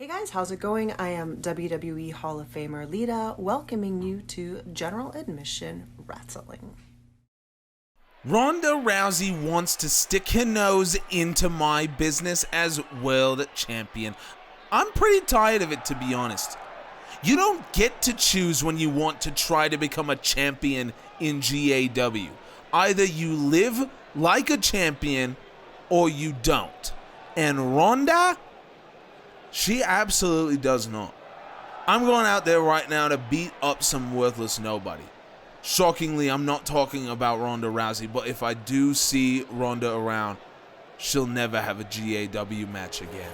Hey guys, how's it going? I am WWE Hall of Famer Lita, welcoming you to General Admission Wrestling. Ronda Rousey wants to stick her nose into my business as world champion. I'm pretty tired of it, to be honest. You don't get to choose when you want to try to become a champion in GAW. Either you live like a champion or you don't. And Ronda, she absolutely does not. I'm going out there right now to beat up some worthless nobody. Shockingly, I'm not talking about Ronda Rousey, but if I do see Ronda around, she'll never have a GAW match again.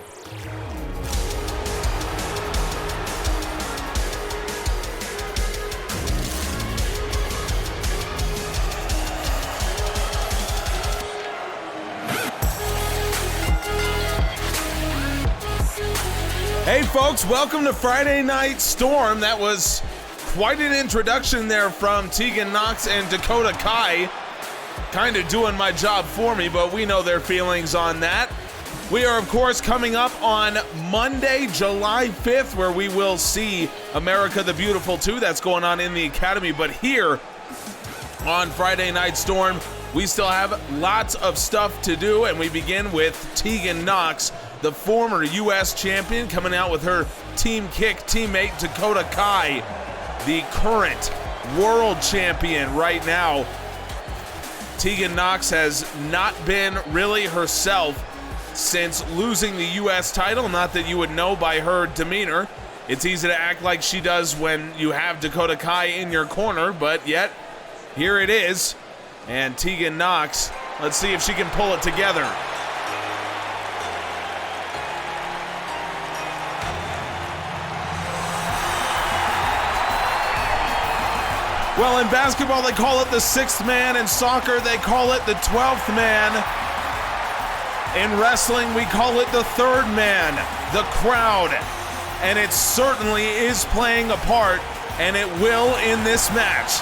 Hey folks, welcome to Friday Night Storm. That was quite an introduction there from Tegan Nox and Dakota Kai. Kind of doing my job for me, but we know their feelings on that. We are, of course, coming up on Monday, July 5th, where we will see America the Beautiful 2. That's going on in the Academy. But here on Friday Night Storm, we still have lots of stuff to do, and we begin with Tegan Nox, the former U.S. champion, coming out with her Team Kick teammate Dakota Kai, the current world champion right now. Tegan Nox has not been really herself since losing the U.S. title. Not that you would know by her demeanor. It's easy to act like she does when you have Dakota Kai in your corner, but yet here it is. And Tegan Nox, let's see if she can pull it together. Well, in basketball, they call it the sixth man. In soccer, they call it the 12th man. In wrestling, we call it the third man, the crowd. And it certainly is playing a part, and it will in this match.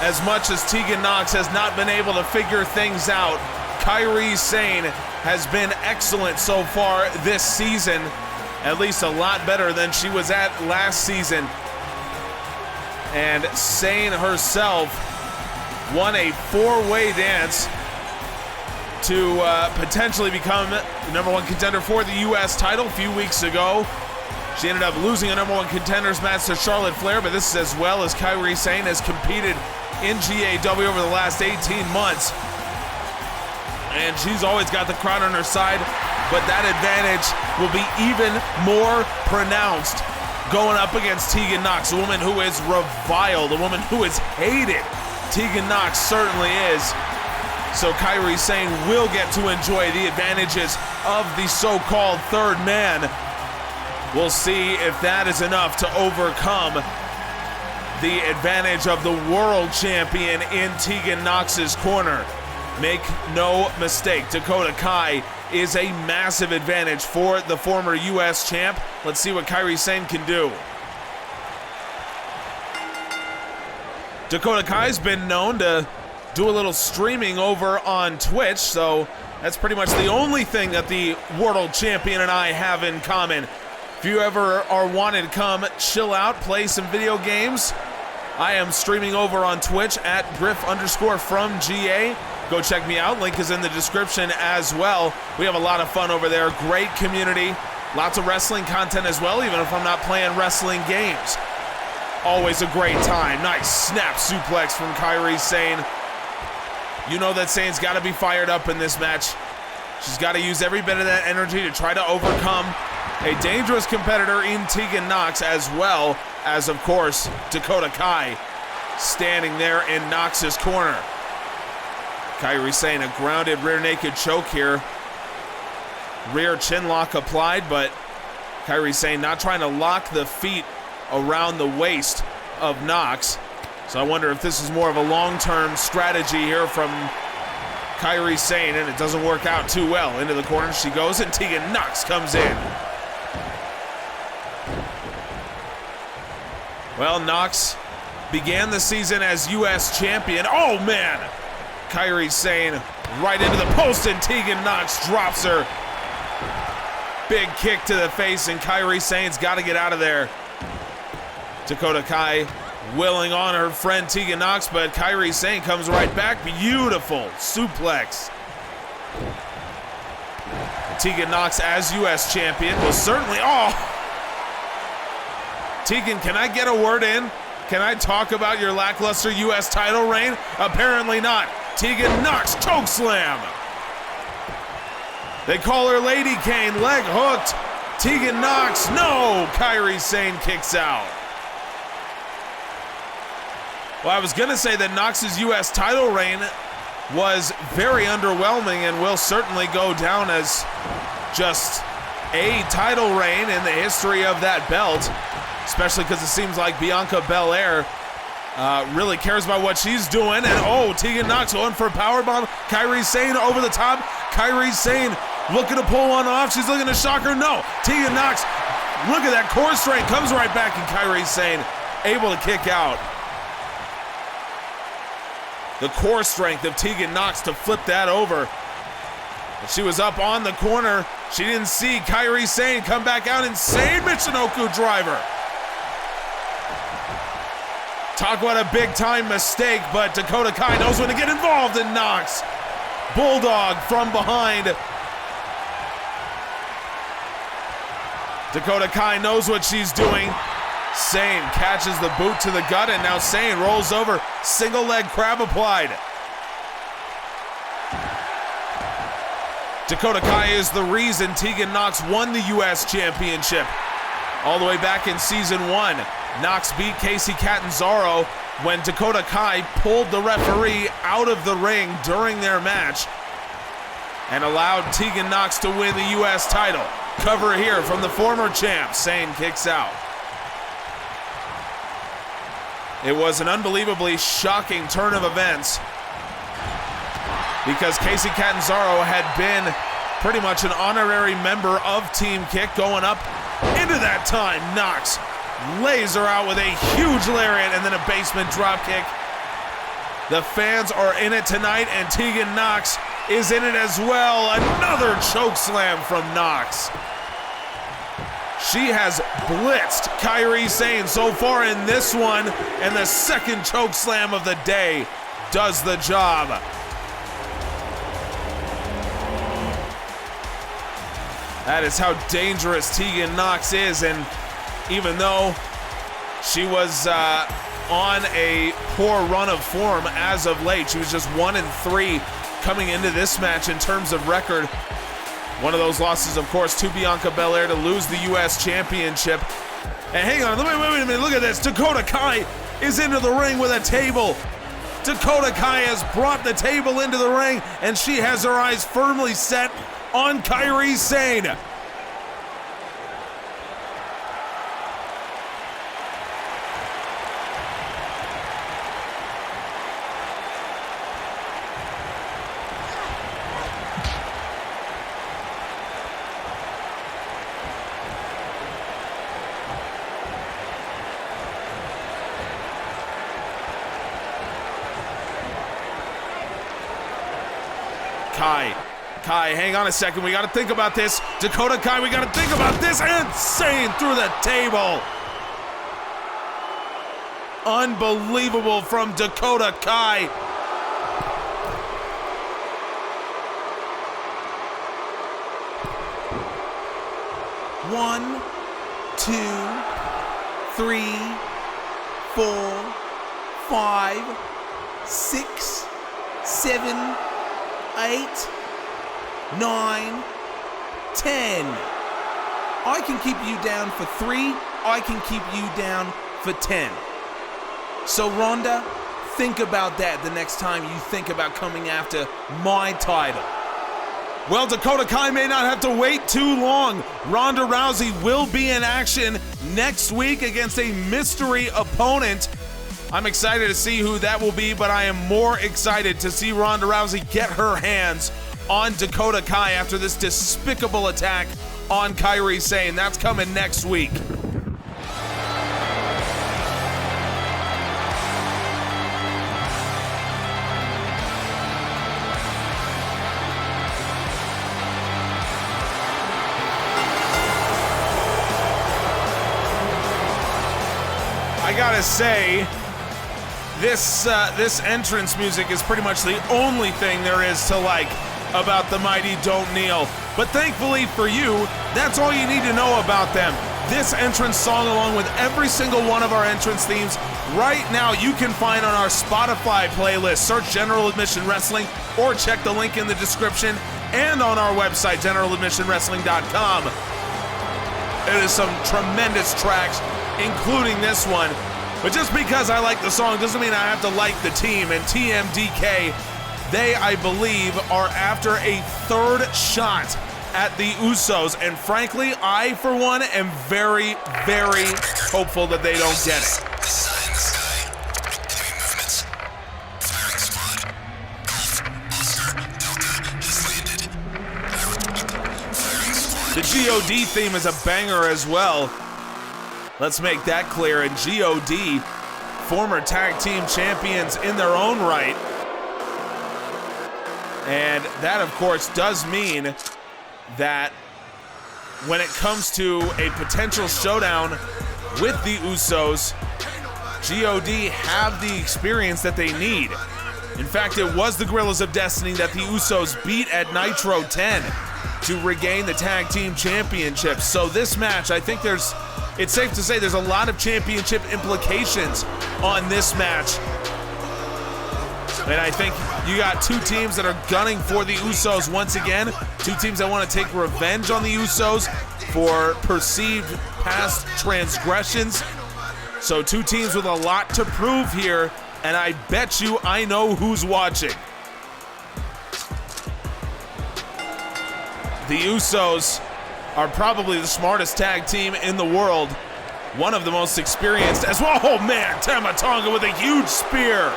As much as Tegan Nox has not been able to figure things out, Kairi Sane has been excellent so far this season, at least a lot better than she was at last season. And Sane herself won a four-way dance to potentially become the number one contender for the U.S. title a few weeks ago. She ended up losing a number one contenders match to Charlotte Flair, but this is as well as Kairi Sane has competed in GAW over the last 18 months. And she's always got the crowd on her side, but that advantage will be even more pronounced going up against Tegan Nox, a woman who is reviled, a woman who is hated. Tegan Nox certainly is. So Kairi Sane will get to enjoy the advantages of the so-called third man. We'll see if that is enough to overcome the advantage of the world champion in Tegan Nox's corner. Make no mistake, Dakota Kai is a massive advantage for the former U.S. champ. Let's see what Kairi Sane can do. Dakota Kai's been known to do a little streaming over on Twitch, so that's pretty much the only thing that the world champion and I have in common. If you ever are wanting to come chill out, play some video games, I am streaming over on Twitch at Griff_from GA. Go check me out. Link is in the description as well. We have a lot of fun over there. Great community. Lots of wrestling content as well, even if I'm not playing wrestling games. Always a great time. Nice snap suplex from Kairi Sane. You know that Sane's got to be fired up in this match. She's got to use every bit of that energy to try to overcome a dangerous competitor in Tegan Nox, as well as, of course, Dakota Kai standing there in Nox's corner. Kairi Sane, a grounded rear naked choke here. Rear chin lock applied, but Kairi Sane not trying to lock the feet around the waist of Nox. So I wonder if this is more of a long-term strategy here from Kairi Sane, and it doesn't work out too well. Into the corner she goes, and Tegan Nox comes in. Well, Nox began the season as U.S. champion. Oh, man! Kairi Sane right into the post, and Tegan Nox drops her. Big kick to the face, and Kairi Sane's got to get out of there. Dakota Kai willing on her friend Tegan Nox, but Kairi Sane comes right back. Beautiful suplex. Tegan Nox as U.S. champion will certainly, Tegan, can I get a word in? Can I talk about your lackluster U.S. title reign? Apparently not. Tegan Nox chokeslam. They call her Lady Kane, leg hooked. Tegan Nox, no! Kairi Sane kicks out. Well, I was gonna say that Nox's U.S. title reign was very underwhelming and will certainly go down as just a title reign in the history of that belt, especially because it seems like Bianca Belair really cares about what she's doing. And Tegan Nox going for a powerbomb. Kairi Sane over the top. Kairi Sane looking to pull one off. She's looking to shock her. No. Tegan Nox, look at that core strength. Comes right back, and Kairi Sane able to kick out. The core strength of Tegan Nox to flip that over. She was up on the corner. She didn't see Kairi Sane come back out. Insane Michinoku driver. Talk about a big time mistake, but Dakota Kai knows when to get involved in Nox. Bulldog from behind. Dakota Kai knows what she's doing. Sane catches the boot to the gut, and now Sane rolls over. Single leg crab applied. Dakota Kai is the reason Tegan Nox won the U.S. Championship. All the way back in season 1, Nox beat Casey Catanzaro when Dakota Kai pulled the referee out of the ring during their match and allowed Tegan Nox to win the U.S. title. Cover here from the former champ. Sane kicks out. It was an unbelievably shocking turn of events because Casey Catanzaro had been pretty much an honorary member of Team Kick going up into that time. Nox lays her out with a huge lariat and then a basement drop kick. The fans are in it tonight, and Tegan Nox is in it as well. Another choke slam from Nox. She has blitzed Kairi Sane so far in this one, and the second choke slam of the day does the job. That is how dangerous Tegan Nox is, and even though she was on a poor run of form as of late, she was just 1-3 coming into this match in terms of record. One of those losses, of course, to Bianca Belair to lose the U.S. Championship. And hang on, wait a minute, look at this. Dakota Kai is into the ring with a table. Dakota Kai has brought the table into the ring, and she has her eyes firmly set on Kairi Sane. Kai, hang on a second. We got to think about this. Dakota Kai, we got to think about this. And Sane through the table. Unbelievable from Dakota Kai. One, 2, 3, 4, 5, 6, 7, 8, 9, 10. I can keep you down for 3. I can keep you down for 10. So Ronda, think about that the next time you think about coming after my title. Well, Dakota Kai may not have to wait too long. Ronda Rousey will be in action next week against a mystery opponent. I'm excited to see who that will be, but I am more excited to see Ronda Rousey get her hands on Dakota Kai after this despicable attack on Kairi Sane. That's coming next week. I gotta say, this entrance music is pretty much the only thing there is to like about the mighty Don't Kneel. But thankfully for you, that's all you need to know about them. This entrance song, along with every single one of our entrance themes, right now you can find on our Spotify playlist. Search General Admission Wrestling or check the link in the description, and on our website, generaladmissionwrestling.com. It is some tremendous tracks, including this one. But just because I like the song doesn't mean I have to like the team. And TMDK, they, I believe, are after a third shot at the Usos. And frankly, I, for one, am very, very hopeful that they don't get it. The GOD theme is a banger as well. Let's make that clear. And GOD, former tag team champions in their own right. And that, of course, does mean that when it comes to a potential showdown with the Usos, GOD have the experience that they need. In fact, it was the Guerrillas of Destiny that the Usos beat at Nitro 10 to regain the tag team championships. So this match, I think it's safe to say there's a lot of championship implications on this match. And I think you got two teams that are gunning for the Usos once again. Two teams that want to take revenge on the Usos for perceived past transgressions. So two teams with a lot to prove here, and I bet you I know who's watching. The Usos are probably the smartest tag team in the world. One of the most experienced as well. Oh man, Tama Tonga with a huge spear.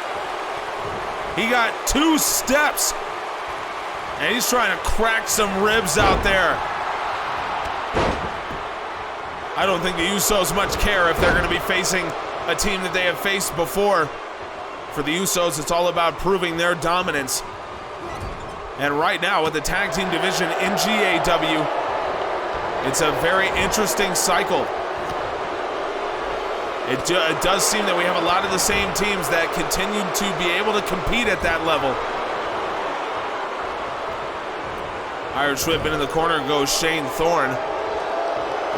He got 2 steps, and he's trying to crack some ribs out there. I don't think the Usos much care if they're going to be facing a team that they have faced before. For the Usos, it's all about proving their dominance. And right now, with the tag team division in GAW, it's a very interesting cycle. It does seem that we have a lot of the same teams that continue to be able to compete at that level. Irish Whip into the corner goes Shane Thorne.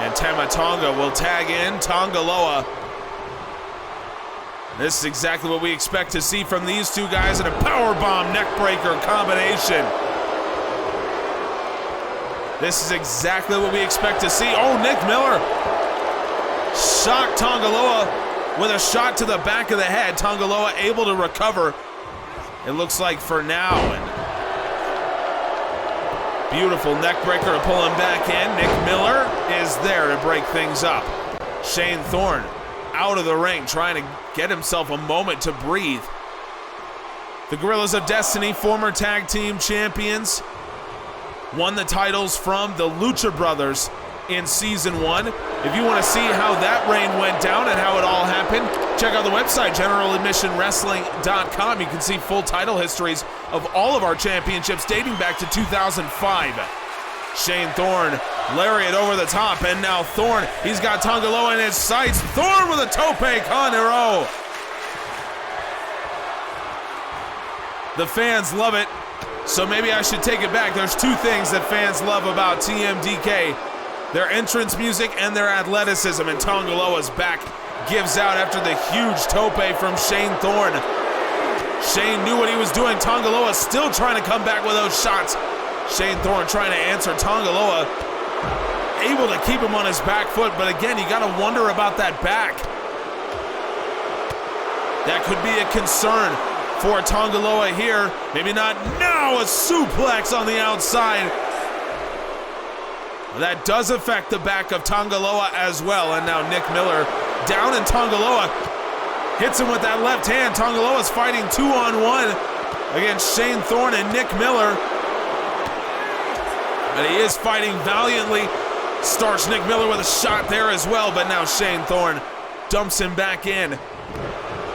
And Tama Tonga will tag in Tonga Loa. This is exactly what we expect to see from these two guys in a powerbomb neckbreaker combination. This is exactly what we expect to see. Oh, Nick Miller shocked Tonga Loa with a shot to the back of the head. Tonga Loa able to recover, it looks like, for now. And beautiful neckbreaker to pull him back in. Nick Miller is there to break things up. Shane Thorne out of the ring, trying to get himself a moment to breathe. The Guerrillas of Destiny, former tag team champions, won the titles from the Lucha Brothers in season 1. If you want to see how that reign went down and how it all happened, check out the website, generaladmissionwrestling.com. You can see full title histories of all of our championships dating back to 2005. Shane Thorne, lariat over the top, and now Thorne, he's got Tonga Loa in his sights. Thorne with a tope con hero. The fans love it, so maybe I should take it back. There's 2 things that fans love about TMDK: their entrance music and their athleticism. And Tonga Loa's back gives out after the huge tope from Shane Thorne. Shane knew what he was doing. Tonga Loa still trying to come back with those shots. Shane Thorne trying to answer. Tonga Loa able to keep him on his back foot, but again, you gotta wonder about that back. That could be a concern for Tonga Loa here. Maybe not now. A suplex on the outside. That does affect the back of Tonga Loa as well. And now Nick Miller down, and Tonga Loa hits him with that left hand. Tonga Loa's fighting 2-on-1 against Shane Thorne and Nick Miller. But he is fighting valiantly. Starts Nick Miller with a shot there as well, but now Shane Thorne dumps him back in.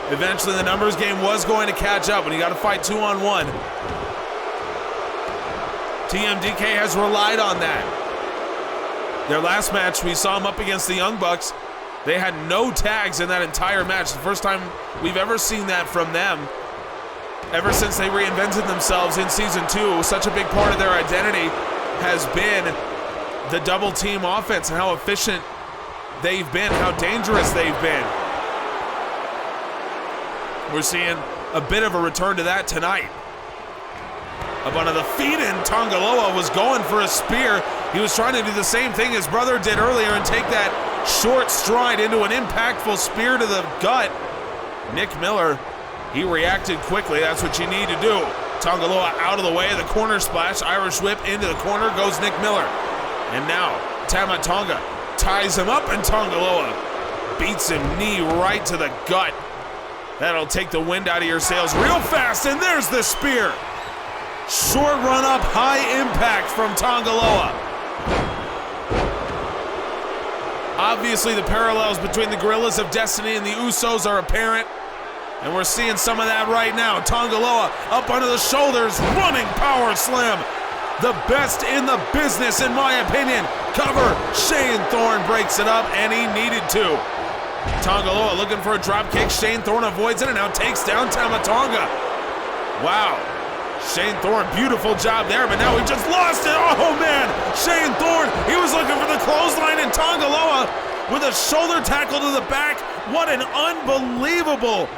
Eventually the numbers game was going to catch up, and you got to fight 2-on-1. TMDK has relied on that. Their last match, we saw him up against the Young Bucks, They had no tags in that entire match. The first time we've ever seen that from them. Ever since they reinvented themselves in Season 2, such a big part of their identity has been the double team offense and how efficient they've been, how dangerous they've been. We're seeing a bit of a return to that tonight. Up onto the feet, and Tonga Loa was going for a spear. He was trying to do the same thing his brother did earlier and take that short stride into an impactful spear to the gut. Nick Miller, he reacted quickly. That's what you need to do. Tonga Loa out of the way, the corner splash, Irish whip into the corner goes Nick Miller. And now Tama Tonga ties him up, and Tonga Loa beats him knee right to the gut. That'll take the wind out of your sails real fast, and there's the spear. Short run up, high impact from Tonga Loa. Obviously, the parallels between the Gorillas of Destiny and the Usos are apparent, and we're seeing some of that right now. Tonga Loa up under the shoulders, running power slam. The best in the business, in my opinion. Cover, Shane Thorne breaks it up, and he needed to. Tonga Loa looking for a drop kick. Shane Thorne avoids it and now takes down Tama Tonga. Wow. Shane Thorne, beautiful job there, but now he just lost it. Oh man, Shane Thorne, he was looking for the clothesline, and Tonga Loa with a shoulder tackle to the back. What an unbelievable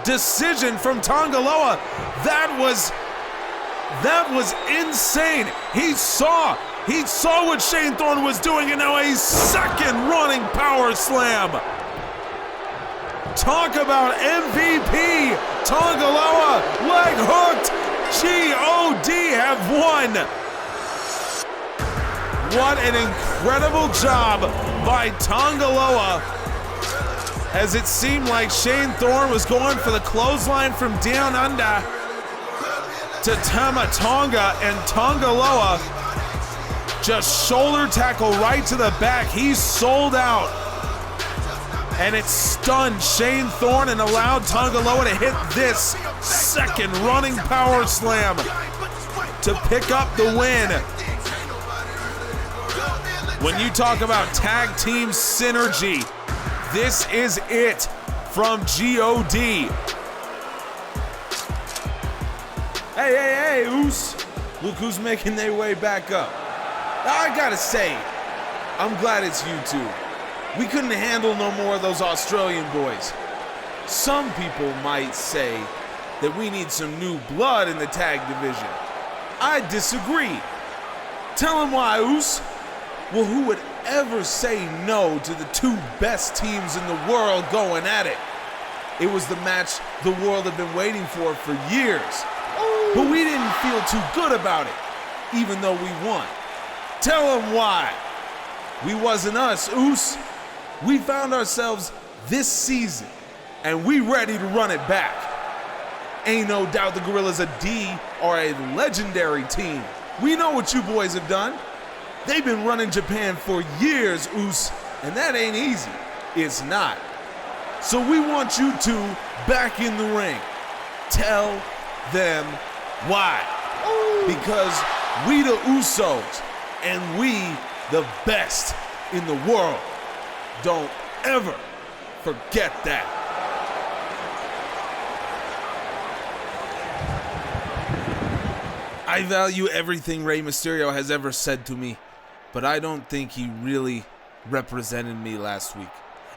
decision from Tonga Loa. That was insane. He saw what Shane Thorne was doing, and now a second running power slam. Talk about MVP. Tonga Loa, leg hooked. GOD have won. What an incredible job by Tonga Loa, as it seemed like Shane Thorne was going for the clothesline from down under to Tama Tonga, and Tonga Loa just shoulder tackle right to the back. He's sold out. And it stunned Shane Thorne and allowed Tonga Loa to hit this second running power slam to pick up the win. When you talk about tag team synergy, this is it from GOD. Hey, Oos. Look who's making their way back up. Now, I gotta say, I'm glad it's you two. We couldn't handle no more of those Australian boys. Some people might say that we need some new blood in the tag division. I disagree. Tell them why, Oos. Well, who would ever say no to the two best teams in the world going at it? It was the match the world had been waiting for years. But we didn't feel too good about it, even though we won. Tell them why. We wasn't us, Oos. We found ourselves this season, and we ready to run it back. Ain't no doubt the Gorillas of D are a legendary team. We know what you boys have done. They've been running Japan for years, Oos, and that ain't easy. It's not. So we want you two back in the ring. Tell them why. Because we the Usos, and we the best in the world. Don't ever forget that. I value everything Rey Mysterio has ever said to me, but I don't think he really represented me last week.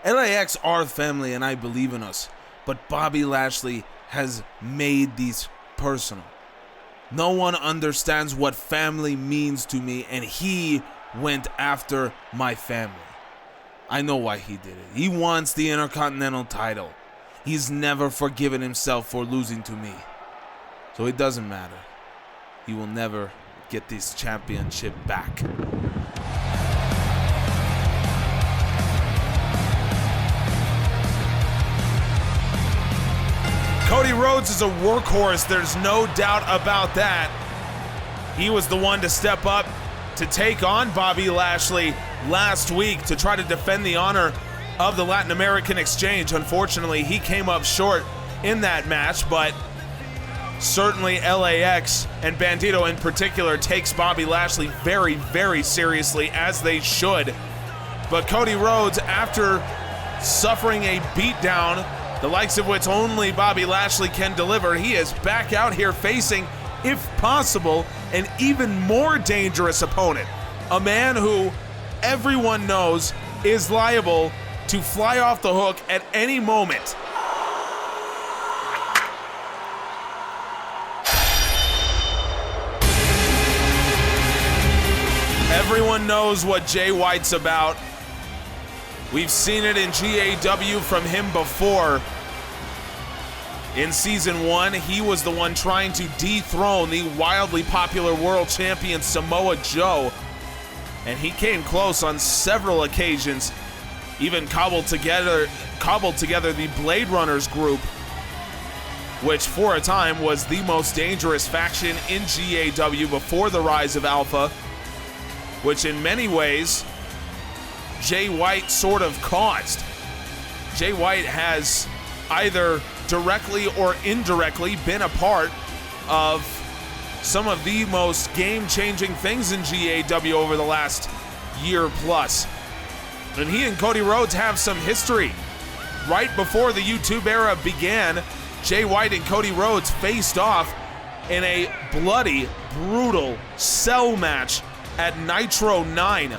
LAX are family and I believe in us, but Bobby Lashley has made these personal. No one understands what family means to me, and he went after my family. I know why he did it. He wants the Intercontinental title. He's never forgiven himself for losing to me. So it doesn't matter. He will never get this championship back. Cody Rhodes is a workhorse, there's no doubt about that. He was the one to step up to take on Bobby Lashley last week to try to defend the honor of the Latin American Exchange. Unfortunately, he came up short in that match, but certainly LAX and Bandito in particular takes Bobby Lashley very, very seriously, as they should. But Cody Rhodes, after suffering a beatdown, the likes of which only Bobby Lashley can deliver, he is back out here facing, if possible, an even more dangerous opponent. A man who everyone knows is liable to fly off the hook at any moment. Everyone knows what Jay White's about. We've seen it in GAW from him before. In season 1, he was the one trying to dethrone the wildly popular world champion Samoa Joe. And he came close on several occasions, even cobbled together the Blade Runners group, which for a time was the most dangerous faction in GAW before the rise of Alpha, which in many ways Jay White sort of caused. Jay White has either directly or indirectly been a part of some of the most game-changing things in GAW over the last year plus. And he and Cody Rhodes have some history. Right before the YouTube era began, Jay White and Cody Rhodes faced off in a bloody, brutal cell match at Nitro 9.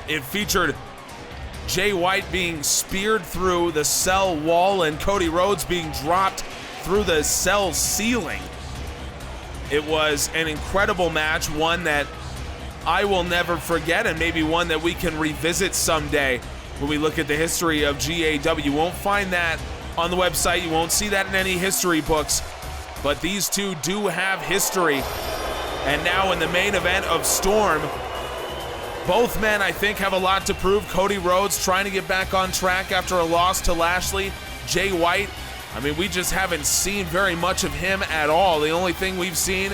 It featured Jay White being speared through the cell wall and Cody Rhodes being dropped through the cell ceiling. It was an incredible match, one that I will never forget, and maybe one that we can revisit someday when we look at the history of GAW. You won't find that on the website. You won't see that in any history books, but these two do have history. And now in the main event of Storm, both men, I think, have a lot to prove. Cody Rhodes trying to get back on track after a loss to Lashley. Jay White, I mean, we just haven't seen very much of him at all. The only thing we've seen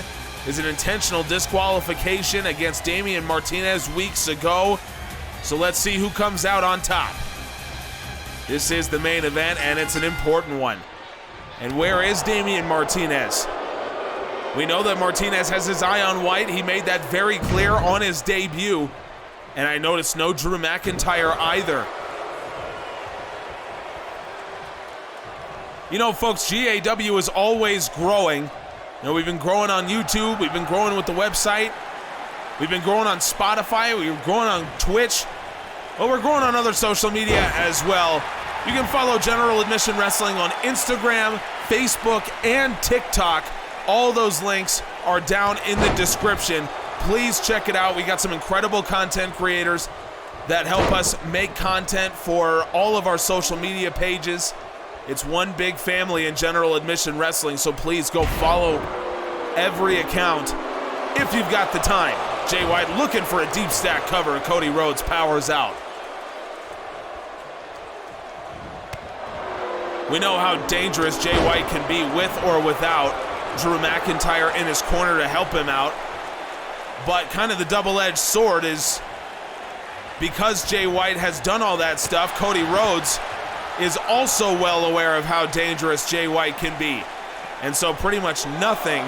is an intentional disqualification against Damian Martinez weeks ago. So let's see who comes out on top. This is the main event, and it's an important one. And where is Damian Martinez? We know that Martinez has his eye on White. He made that very clear on his debut. And I noticed no Drew McIntyre either. You know, folks, GAW is always growing. You know, we've been growing on YouTube. We've been growing with the website. We've been growing on Spotify. We've been growing on Twitch. But we're growing on other social media as well. You can follow General Admission Wrestling on Instagram, Facebook, and TikTok. All those links are down in the description. Please check it out. We got some incredible content creators that help us make content for all of our social media pages. It's one big family in General Admission Wrestling, so please go follow every account if you've got the time. Jay White looking for a deep stack cover. Cody Rhodes powers out. We know how dangerous Jay White can be with or without Drew McIntyre in his corner to help him out. But kind of the double-edged sword is because Jay White has done all that stuff, Cody Rhodes is also well aware of how dangerous Jay White can be. And so pretty much nothing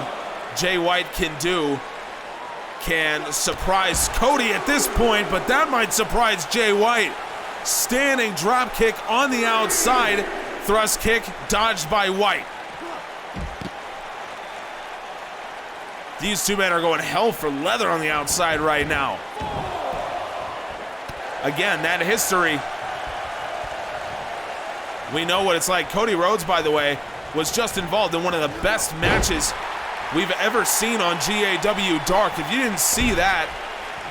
Jay White can do can surprise Cody at this point, but that might surprise Jay White. Standing drop kick on the outside, thrust kick dodged by White. These two men are going hell for leather on the outside right now. Again, that history. We know what it's like. Cody Rhodes, by the way, was just involved in one of the best matches we've ever seen on GAW Dark. If you didn't see that,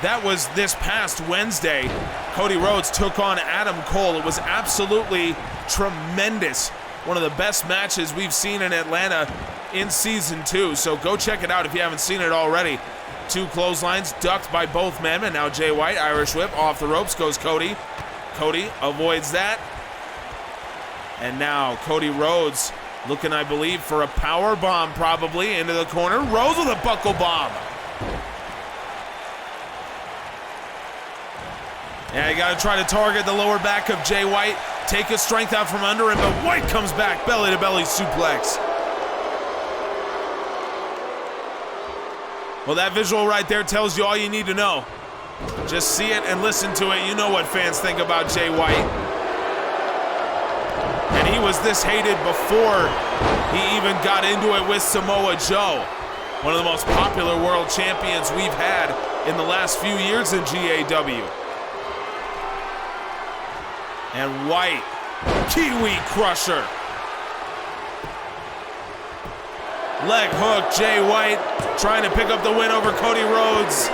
that was this past Wednesday. Cody Rhodes took on Adam Cole. It was absolutely tremendous. One of the best matches we've seen in Atlanta in season 2. So go check it out if you haven't seen it already. 2 clotheslines ducked by both men, and now Jay White, Irish whip, off the ropes goes Cody. Cody avoids that. And now Cody Rhodes looking, I believe, for a power bomb probably into the corner. Rhodes with a buckle bomb. Yeah, you gotta try to target the lower back of Jay White. Take his strength out from under him, but White comes back, belly to belly suplex. Well, that visual right there tells you all you need to know. Just see it and listen to it. You know what fans think about Jay White. And he was this hated before he even got into it with Samoa Joe, one of the most popular world champions we've had in the last few years in GAW. And White, Kiwi Crusher. Leg hook, Jay White trying to pick up the win over Cody Rhodes,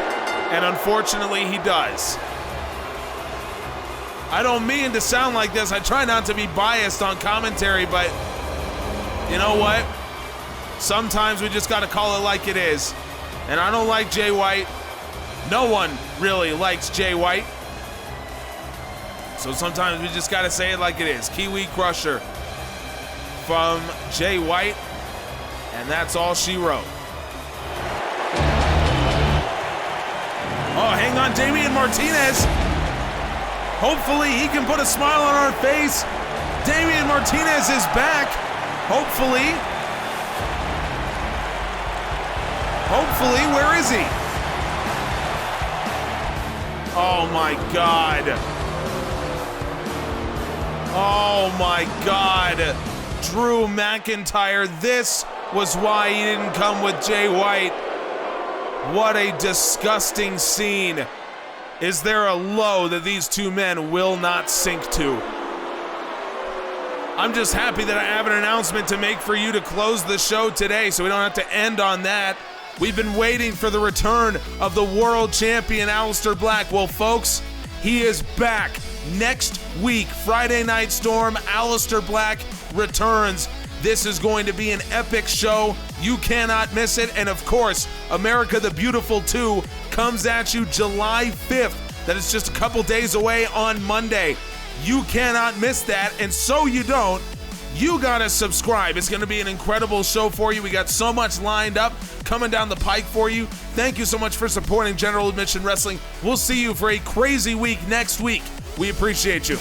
and unfortunately he does. I don't mean to sound like this. I try not to be biased on commentary, but you know what? Sometimes we just got to call it like it is. And I don't like Jay White. No one really likes Jay White. So sometimes we just got to say it like it is. Kiwi Crusher from Jay White. And that's all she wrote. Oh, hang on, Damian Martinez. Hopefully he can put a smile on our face. Damian Martinez is back. Hopefully. Hopefully, where is he? Oh my God. Oh my God. Drew McIntyre, this was why he didn't come with Jay White. What a disgusting scene. Is there a low that these two men will not sink to? I'm just happy that I have an announcement to make for you to close the show today so we don't have to end on that. We've been waiting for the return of the world champion Aleister Black. Well, folks, he is back next week. Friday Night Storm, Aleister Black returns. This is going to be an epic show. You cannot miss it. And of course, America the Beautiful 2 comes at you July 5th. That is just a couple days away on Monday. You cannot miss that, and so you don't. You gotta subscribe. It's gonna be an incredible show for you. We got so much lined up coming down the pike for you. Thank you so much for supporting General Admission Wrestling. We'll see you for a crazy week next week. We appreciate you.